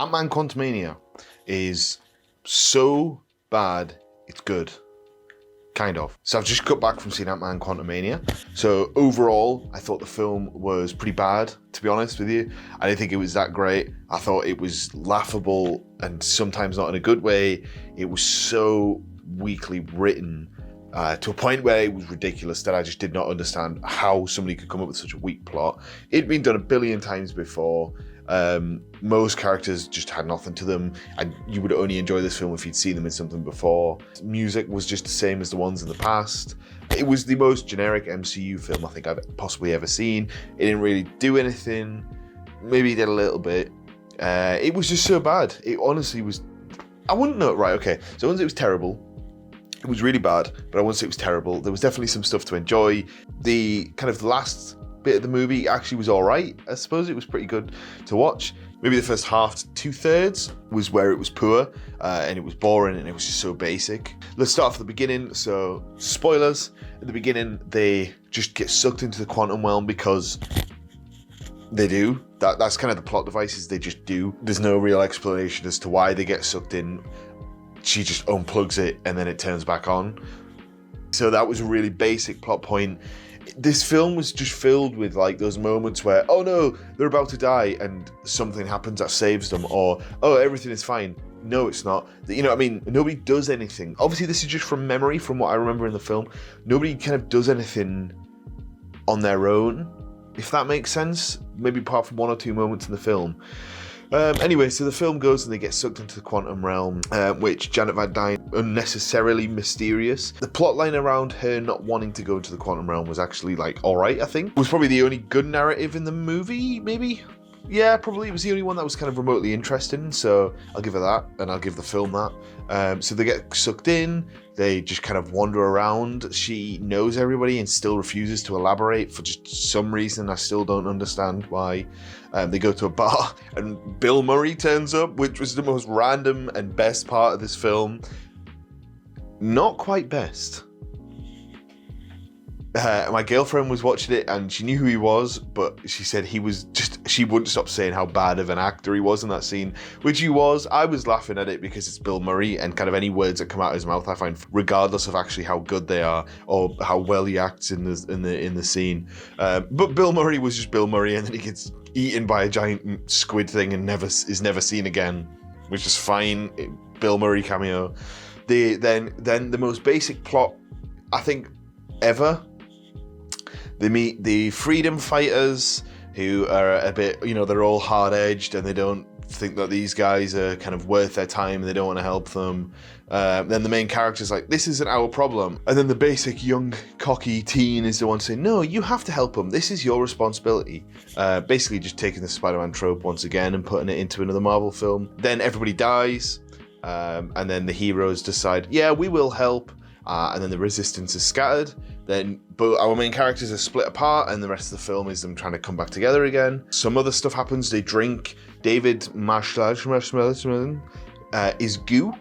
Ant-Man Quantumania is so bad, it's good. Kind of. So I've just got back from seeing Ant-Man Quantumania. So overall, I thought the film was pretty bad, to be honest with you. I didn't think it was that great. I thought it was laughable and sometimes not in a good way. It was so weakly written to a point where it was ridiculous that I just did not understand how somebody could come up with such a weak plot. It'd been done a billion times before. Most characters just had nothing to them, and you would only enjoy this film if you'd seen them in something before. Music was just the same as the ones in the past. It was the most generic MCU film I think I've possibly ever seen. It didn't really do anything. Maybe it did a little bit. It was just so bad. It honestly was... I wouldn't know. Right, okay. So once it was terrible. It was really bad, but I wouldn't say it was terrible. There was definitely some stuff to enjoy. The kind of the last bit of the movie actually was all right. I suppose it was pretty good to watch. Maybe the first half to 2/3 was where it was poor and it was boring and it was just so basic. Let's start off at the beginning. So spoilers, at the beginning they just get sucked into the quantum realm because they do. That's kind of the plot devices, they just do. There's no real explanation as to why they get sucked in. She just unplugs it and then it turns back on. So that was a really basic plot point. This film was just filled with like those moments where, oh no, they're about to die and something happens that saves them, or oh, everything is fine. No, it's not. You know what I mean? Nobody does anything. Obviously, this is just from memory, from what I remember in the film. Nobody kind of does anything on their own, if that makes sense. Maybe apart from one or two moments in the film. Anyway, so the film goes and they get sucked into the quantum realm, which Janet Van Dyne, unnecessarily mysterious. The plotline around her not wanting to go into the quantum realm was actually like alright, I think. It was probably the only good narrative in the movie, maybe? Yeah, probably. It was the only one that was kind of remotely interesting, so I'll give her that, and I'll give the film that. So they get sucked in, they just kind of wander around. She knows everybody and still refuses to elaborate for just some reason. I still don't understand why. They go to a bar and Bill Murray turns up, which was the most random and best part of this film. Not quite best. My girlfriend was watching it and she knew who he was, but she said he was just, she wouldn't stop saying how bad of an actor he was in that scene, which he was. I was laughing at it because it's Bill Murray, and kind of any words that come out of his mouth I find, regardless of actually how good they are or how well he acts in the scene. But Bill Murray was just Bill Murray, and then he gets eaten by a giant squid thing and is never seen again, which is fine. Bill Murray cameo. Then the most basic plot, I think, ever. They meet the freedom fighters who are a bit, you know, they're all hard-edged and they don't think that these guys are kind of worth their time and they don't want to help them. Then the main character's like, this isn't our problem. And then the basic young, cocky teen is the one saying, no, you have to help them. This is your responsibility. Basically just taking the Spider-Man trope once again and putting it into another Marvel film. Then everybody dies. And then the heroes decide, yeah, we will help. And then the resistance is scattered. Then our main characters are split apart, and the rest of the film is them trying to come back together again. Some other stuff happens. They drink. David Marshall is goo,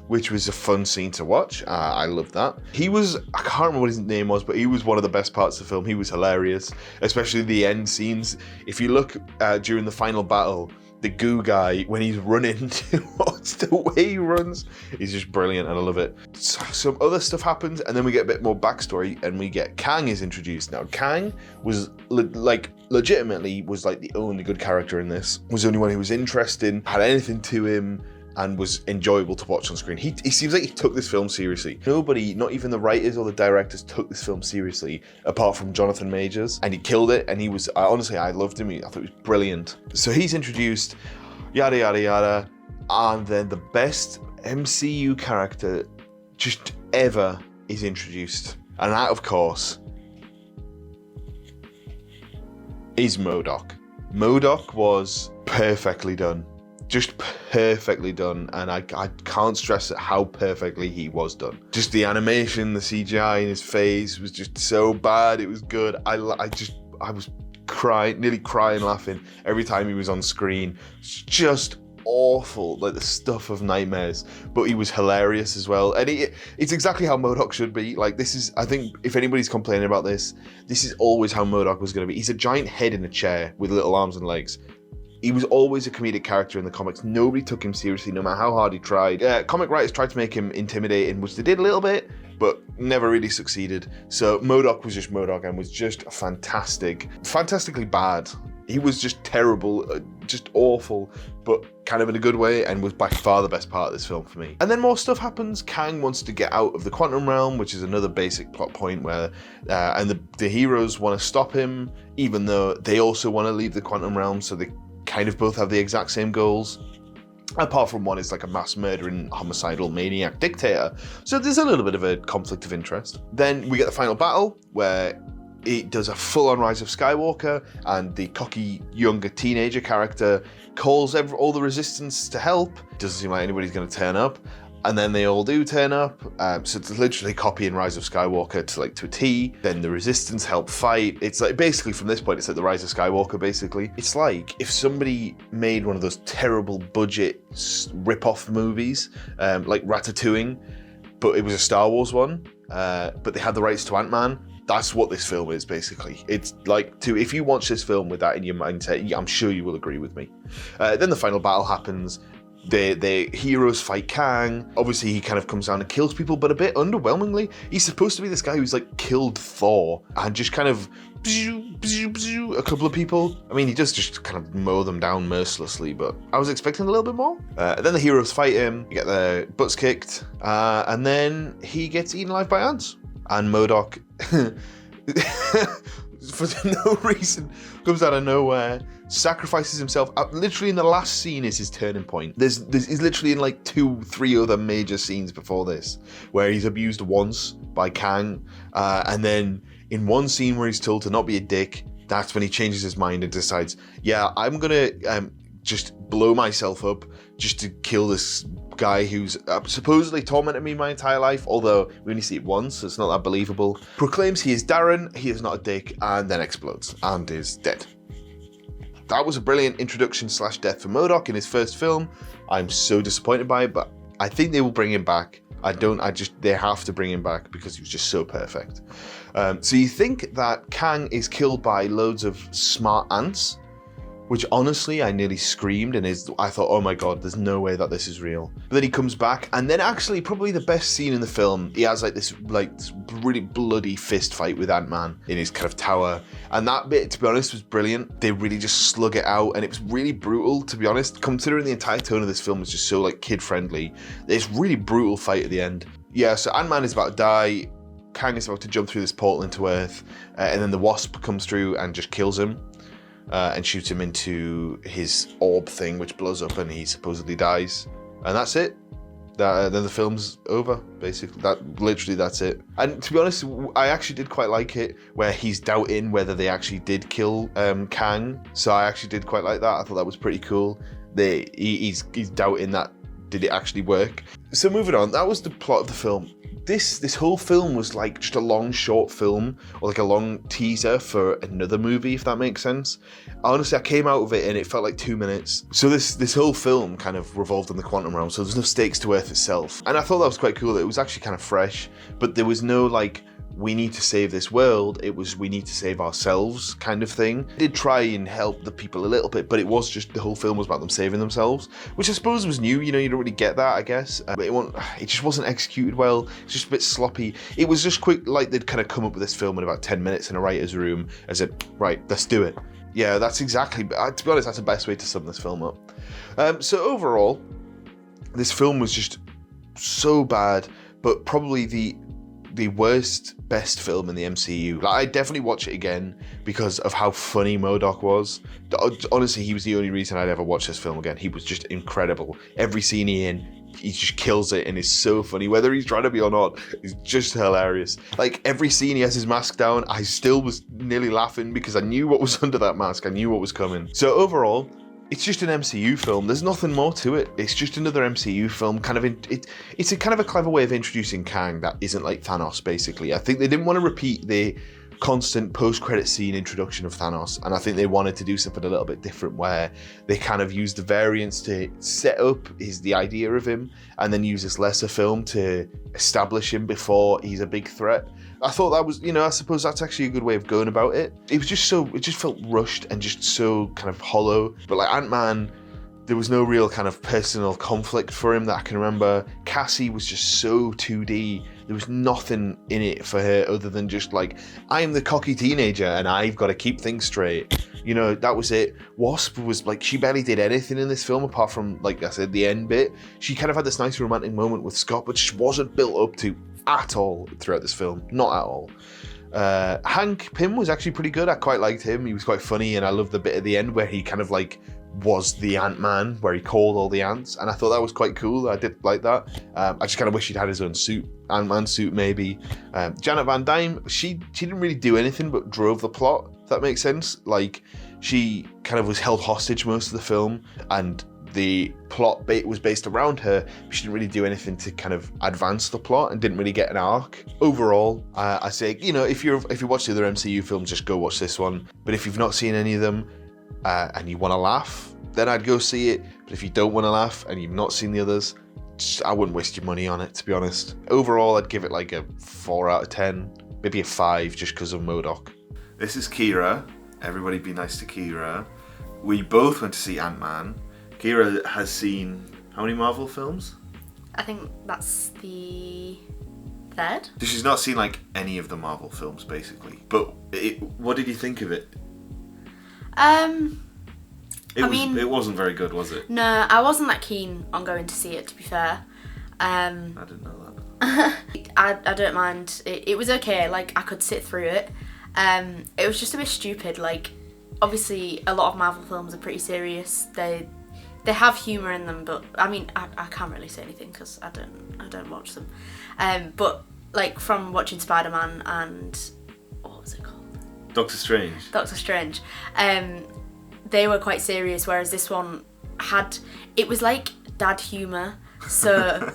which was a fun scene to watch. I loved that. He was, I can't remember what his name was, but he was one of the best parts of the film. He was hilarious, especially the end scenes. If you look during the final battle, the goo guy, when he's running towards the way he runs, he's just brilliant and I love it. So, some other stuff happens and then we get a bit more backstory and we get Kang is introduced. Now Kang was legitimately was like the only good character in this, was the only one who was interesting, had anything to him, and was enjoyable to watch on screen. He seems like he took this film seriously. Nobody, not even the writers or the directors, took this film seriously, apart from Jonathan Majors, and he killed it, and he was, honestly, I loved him. I thought he was brilliant. So he's introduced, yada, yada, yada, and then the best MCU character just ever is introduced. And that, of course, is MODOK. MODOK was perfectly done. Just perfectly done, and I can't stress how perfectly he was done. Just the animation, the CGI in his face was just so bad. It was good. I was crying, nearly crying, laughing every time he was on screen. It's just awful, like the stuff of nightmares. But he was hilarious as well, and it's exactly how MODOK should be. Like, this is, I think, if anybody's complaining about this is always how MODOK was going to be. He's a giant head in a chair with little arms and legs. He was always a comedic character in the comics. Nobody took him seriously, no matter how hard he tried. Comic writers tried to make him intimidating, which they did a little bit, but never really succeeded. So MODOK was just MODOK and was just fantastically bad. He was just terrible, just awful, but kind of in a good way, and was by far the best part of this film for me. And then more stuff happens. Kang wants to get out of the quantum realm, which is another basic plot point where, and the heroes want to stop him, even though they also want to leave the quantum realm, so they kind of both have the exact same goals. Apart from one is like a mass murdering, homicidal maniac dictator. So there's a little bit of a conflict of interest. Then we get the final battle where it does a full-on Rise of Skywalker, and the cocky younger teenager character calls all the resistance to help. Doesn't seem like anybody's going to turn up, and then they all do turn up. So it's literally copying Rise of Skywalker to a T. Then the resistance help fight. It's like basically from this point, it's like the Rise of Skywalker. Basically, it's like if somebody made one of those terrible budget rip-off movies, like Ratatouille, but it was a Star Wars one, but they had the rights to Ant-Man. That's what this film is, basically. It's like, if you watch this film with that in your mindset, I'm sure you will agree with me. Then the final battle happens. The heroes fight Kang. Obviously, he kind of comes down and kills people, but a bit underwhelmingly. He's supposed to be this guy who's like killed Thor and just kind of a couple of people. I mean, he does just kind of mow them down mercilessly, but I was expecting a little bit more. Then the heroes fight him, get their butts kicked, and then he gets eaten alive by ants. And MODOK, for no reason, comes out of nowhere, sacrifices himself. Literally in the last scene is his turning point. He's literally in like 2-3 other major scenes before this, where he's abused once by Kang, and then in one scene where he's told to not be a dick, that's when he changes his mind and decides, yeah, I'm gonna just blow myself up just to kill this guy who's supposedly tormented me my entire life, although we only see it once, so it's not that believable. Proclaims he is Darren, he is not a dick, and then explodes and is dead. That was a brilliant introduction / death for MODOK in his first film. I'm so disappointed by it, but I think they will bring him back. They have to bring him back because he was just so perfect. So you think that Kang is killed by loads of smart ants, which honestly, I nearly screamed, and I thought, oh my god, there's no way that this is real. But then he comes back, and then actually probably the best scene in the film, he has this really bloody fist fight with Ant-Man in his kind of tower. And that bit, to be honest, was brilliant. They really just slug it out, and it was really brutal, to be honest, considering the entire tone of this film was just so like kid-friendly. This really brutal fight at the end. Yeah, so Ant-Man is about to die, Kang is about to jump through this portal into Earth, and then the WASP comes through and just kills him. And shoots him into his orb thing, which blows up and he supposedly dies. And that's it. Then the film's over, basically. That's it. And to be honest, I actually did quite like it, where he's doubting whether they actually did kill Kang. So I actually did quite like that. I thought that was pretty cool. He's doubting that, did it actually work? So moving on, that was the plot of the film. This whole film was like just a long short film, or like a long teaser for another movie, if that makes sense. Honestly, I came out of it and it felt like 2 minutes. So this whole film kind of revolved in the quantum realm, so there's no stakes to Earth itself. And I thought that was quite cool. It was actually kind of fresh, but there was no like, we need to save this world. It was, we need to save ourselves kind of thing. It did try and help the people a little bit, but it was just, the whole film was about them saving themselves, which I suppose was new. You don't really get that, I guess. But it just wasn't executed well. It's just a bit sloppy. It was just quick, like they'd kind of come up with this film in about 10 minutes in a writer's room and said, right, let's do it. Yeah, that's exactly, to be honest, that's the best way to sum this film up. So overall, this film was just so bad, but probably the best film in the MCU. Like, I'd definitely watch it again because of how funny MODOK was. Honestly, he was the only reason I'd ever watch this film again. He was just incredible. Every scene he just kills it and is so funny. Whether he's trying to be or not, it's just hilarious. Like, every scene he has his mask down, I still was nearly laughing because I knew what was under that mask. I knew what was coming. So overall, it's just an MCU film. There's nothing more to it. It's just another MCU film. It's a kind of a clever way of introducing Kang that isn't like Thanos, basically. I think they didn't want to repeat the constant post-credit scene introduction of Thanos, and I think they wanted to do something a little bit different where they kind of used the variants to set up the idea of him, and then use this lesser film to establish him before he's a big threat. I thought that was, I suppose that's actually a good way of going about it. It just felt rushed and just so kind of hollow. But like Ant-Man, there was no real kind of personal conflict for him that I can remember. Cassie was just so 2D. There was nothing in it for her other than just like, I'm the cocky teenager and I've got to keep things straight. That was it. Wasp was like, she barely did anything in this film apart from, like I said, the end bit. She kind of had this nice romantic moment with Scott, but she wasn't built up to at all throughout this film. Not at all. Hank Pym was actually pretty good. I quite liked him. He was quite funny, and I loved the bit at the end where he kind of like was the Ant-Man, where he called all the ants, and I thought that was quite cool. I did like that. I just kind of wish he'd had his own suit, Ant-Man suit maybe. Janet Van Dyne, she didn't really do anything but drove the plot, if that makes sense. Like, she kind of was held hostage most of the film, and the plot was based around her. She didn't really do anything to kind of advance the plot and didn't really get an arc. Overall, I say, if you watch the other MCU films, just go watch this one. But if you've not seen any of them and you want to laugh, then I'd go see it. But if you don't want to laugh and you've not seen the others, I wouldn't waste your money on it, to be honest. Overall, I'd give it like a 4 out of 10, maybe a 5 just because of MODOK. This is Kira. Everybody be nice to Kira. We both went to see Ant-Man. Kira has seen how many Marvel films? I think that's the 3rd. So she's not seen like any of the Marvel films, basically. But what did you think of it? It wasn't very good, was it? No, I wasn't that keen on going to see it, to be fair. I didn't know that. I don't mind. It was okay. Like, I could sit through it. It was just a bit stupid. Like, obviously, a lot of Marvel films are pretty serious. They have humour in them, but I mean, I can't really say anything because I don't watch them. But like from watching Spider-Man and what was it called? Doctor Strange. They were quite serious, whereas this one it was like dad humour. So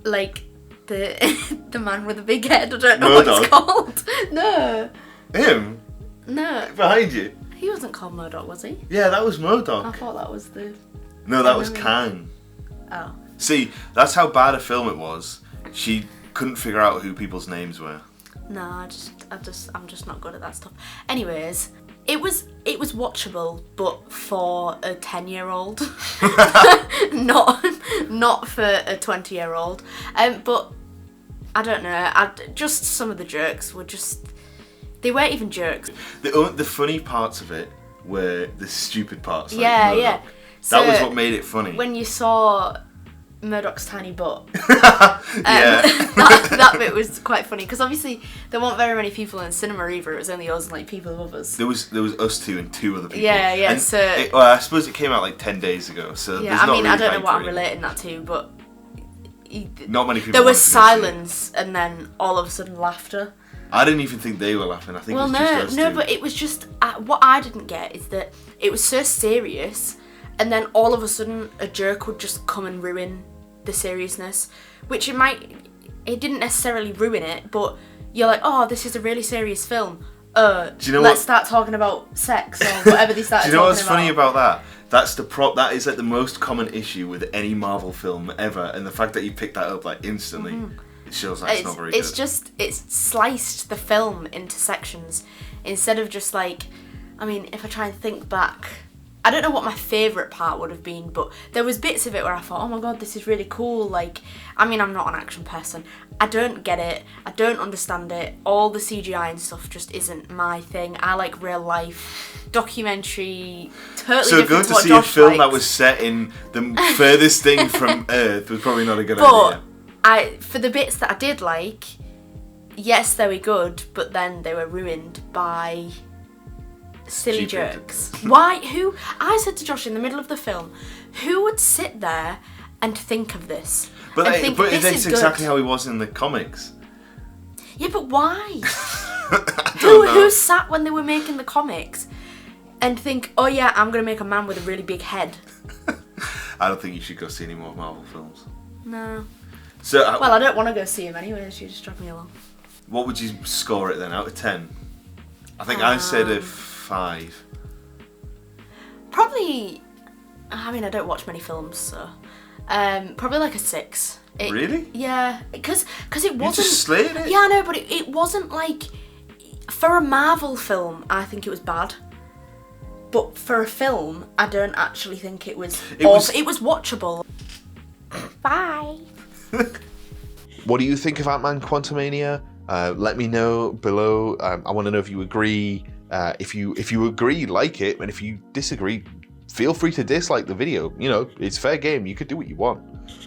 like the man with the big head, I don't know what it's called. No. Him? No. Behind you? He wasn't called MODOK, was he? Yeah, that was MODOK. I thought that was the... No, that was Kang. Oh. See, that's how bad a film it was. She couldn't figure out who people's names were. No, I'm just not good at that stuff. Anyways, it was watchable, but for a 10-year-old, not for a 20-year-old. But I don't know. Just some of the jokes were just. They weren't even jokes. The funny parts of it were the stupid parts. Like yeah, MODOK. yeah. That was what made it funny. When you saw MODOK's tiny butt, yeah. that bit was quite funny because obviously there weren't very many people in the cinema either. It was only us and like people above us. There was us two and 2 other people. Yeah, yeah. And I suppose it came out like 10 days ago. So yeah, there's not I mean, really I don't know what I'm hype relating that to, but not many people. There was silence and then all of a sudden laughter. I didn't even think they were laughing. I think it was just us two. But it was just what I didn't get is that it was so serious, and then all of a sudden a joke would just come and ruin the seriousness, which it didn't necessarily ruin it, but you're like, oh, this is a really serious film. Let's start talking about sex or whatever they started talking about. Do you know what's funny about that? That's that is like the most common issue with any Marvel film ever, and the fact that you picked that up like instantly. Mm-hmm. It shows that's not very good. It's sliced the film into sections instead of just like, I mean, if I try and think back, I don't know what my favourite part would have been, but there was bits of it where I thought, oh my god, this is really cool. Like, I mean, I'm not an action person. I don't get it. I don't understand it. All the CGI and stuff just isn't my thing. I like real life documentary, totally different to what Josh likes. So going to see a film that was set in the furthest thing from Earth was probably not a good idea. For the bits that I did like, yes, they were good, but then they were ruined by silly jokes. I said to Josh in the middle of the film, who would sit there and think of this? But that's exactly how he was in the comics. Yeah, but why? Who sat when they were making the comics and think, oh yeah, I'm going to make a man with a really big head? I don't think you should go see any more Marvel films. No. So, I don't want to go see him anyway, so you just drag me along. What would you score it then, out of 10? I think I said a 5. Probably, I mean, I don't watch many films, so probably like a 6. Really? Yeah, because it wasn't. You just slayed it. Yeah, I know, but it wasn't like, for a Marvel film, I think it was bad. But for a film, I don't actually think it was. It was watchable. Bye. What do you think of Ant-Man Quantumania? Let me know below. I want to know if you agree. If you agree, like it, and if you disagree, feel free to dislike the video. You know, it's fair game. You could do what you want.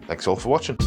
Thanks all for watching.